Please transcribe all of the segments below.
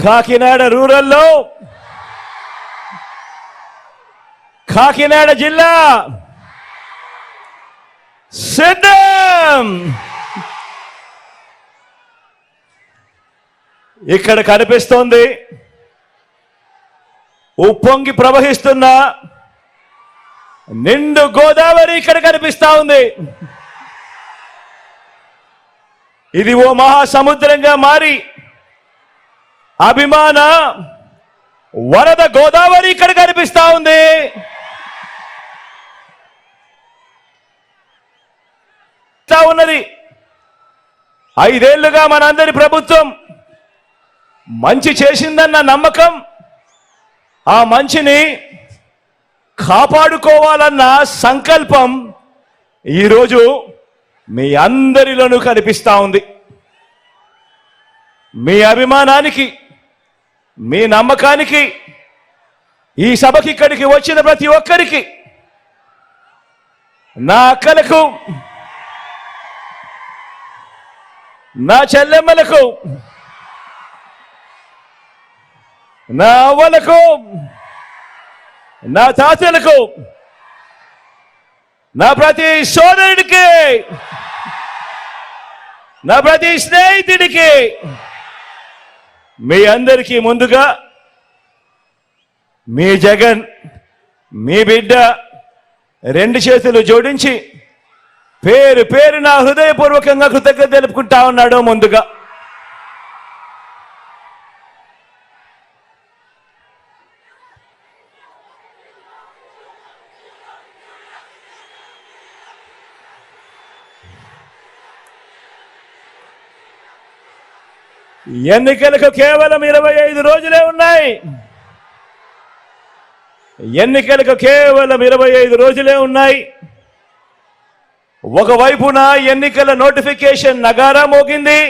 కాకినాడ రూరల్లో కాకినాడ జిల్లా సిద్ధం. ఇక్కడ కనిపిస్తోంది ఉప్పొంగి ప్రవహిస్తున్న నిండు గోదావరి. ఇక్కడ కనిపిస్తా ఉంది. ఇది ఓ మహాసముద్రంగా మారి అభిమాన వరద గోదావరి ఇక్కడ కనిపిస్తా ఉంది. ఉన్నది 5 ఏళ్లుగా మనందరి ప్రభుత్వం మంచి చేసిందన్న నమ్మకం, ఆ మంచిని కాపాడుకోవాలన్న సంకల్పం ఈరోజు మీ అందరిలోనూ కనిపిస్తా ఉంది. మీ అభిమానానికి, మీ నమ్మకానికి, ఈ సభకి ఇక్కడికి వచ్చిన ప్రతి ఒక్కరికి, నా అక్కలకు, నా చెల్లెమ్మలకు, నా అవ్వలకు, నా తాతలకు, నా ప్రతి సోదరుడికి, నా ప్రతి స్నేహితుడికి, మీ అందరికీ ముందుగా మీ జగన్, మీ బిడ్డ 2 చేతులు జోడించి పేరు పేరున హృదయపూర్వకంగా కృతజ్ఞత తెలుపుకుంటా ఉన్నాడు. ముందుగా ఎన్నికలకు కేవలం 25 రోజులే ఉన్నాయి. ఎన్నికలకు కేవలం 25 రోజులే ఉన్నాయి. ఒకవైపున ఎన్నికల నోటిఫికేషన్ నగారా మోగింది,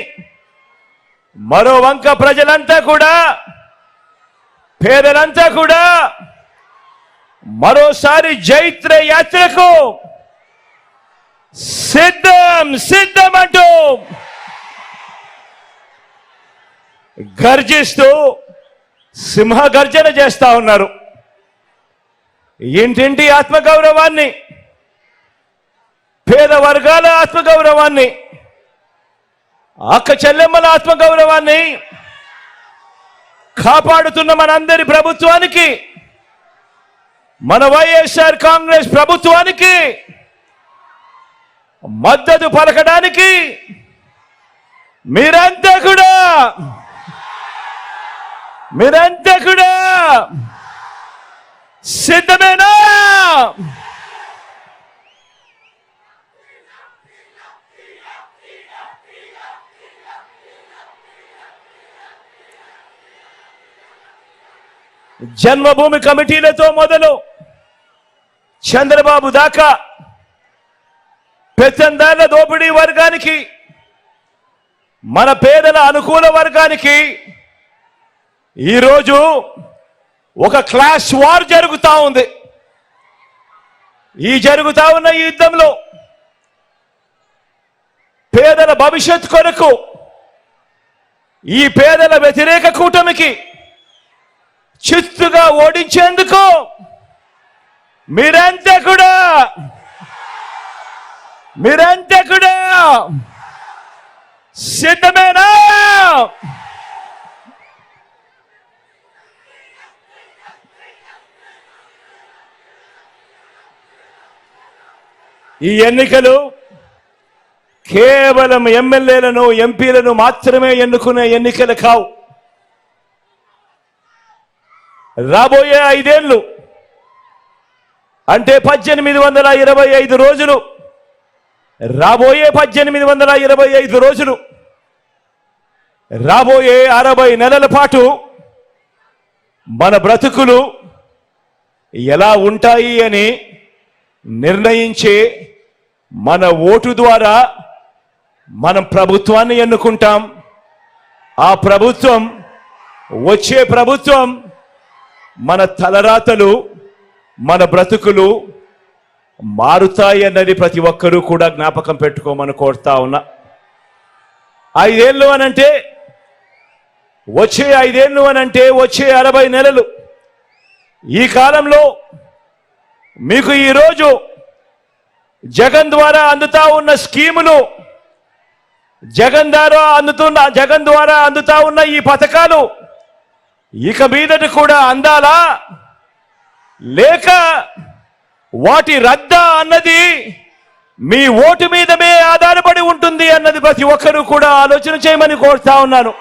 మరో వంక ప్రజలంతా కూడా, పేదలంతా కూడా మరోసారి జైత్ర యాత్రకు సిద్ధం సిద్ధం అంటూ గర్జిస్తూ సింహ గర్జన చేస్తా ఉన్నారు. ఇంటింటి ఆత్మగౌరవాన్ని, పేద వర్గాల ఆత్మగౌరవాన్ని, అక్క చెల్లెమ్మల ఆత్మగౌరవాన్ని కాపాడుతున్న మనందరి ప్రభుత్వానికి, మన వైఎస్ఆర్ కాంగ్రెస్ ప్రభుత్వానికి మద్దతు పలకడానికి మీరంతా కూడా సిద్ధమేనా? జన్మభూమి కమిటీలతో మొదలు చంద్రబాబు దాకా పెత్తందారుల దోపిడీ వర్గానికి, మన పేదల అనుకూల వర్గానికి ఈరోజు ఒక క్లాస్ వార్ జరుగుతా ఉంది. ఈ జరుగుతా ఉన్న ఈ యుద్ధంలో పేదల భవిష్యత్ కొరకు, ఈ పేదల వ్యతిరేక కూటమికి చిత్తుగా ఓడించేందుకు మీరంతా కూడా సిద్ధమేనా? ఈ ఎన్నికలు కేవలం ఎమ్మెల్యేలను, ఎంపీలను మాత్రమే ఎన్నుకునే ఎన్నికలు కావు. రాబోయే 5 ఏళ్ళు అంటే 1825 రోజులు, రాబోయే 1825 రోజులు, రాబోయే 60 నెలల పాటు మన బ్రతుకులు ఎలా ఉంటాయి అని నిర్ణయించే మన ఓటు ద్వారా మనం ప్రభుత్వాన్ని ఎన్నుకుంటాం. ఆ ప్రభుత్వం, వచ్చే ప్రభుత్వం మన తలరాతలు, మన బ్రతుకులు మారుతాయన్నది ప్రతి ఒక్కరూ కూడా జ్ఞాపకం పెట్టుకోమని కోరుతా ఉన్నా. 5 ఏళ్ళు అనంటే వచ్చే 5 ఏళ్ళు అని అంటే వచ్చే 60 నెలలు, ఈ కాలంలో మీకు ఈరోజు జగన్ ద్వారా అందుతా ఉన్న స్కీములు, జగన్ ద్వారా అందుతా ఉన్న ఈ పథకాలు ఇక మీదట కూడా అందాలా లేక వాటి రద్దా అన్నది మీ ఓటు మీదమే ఆధారపడి ఉంటుంది అన్నది ప్రతి ఒక్కరూ కూడా ఆలోచన చేయమని కోరుతా ఉన్నాను.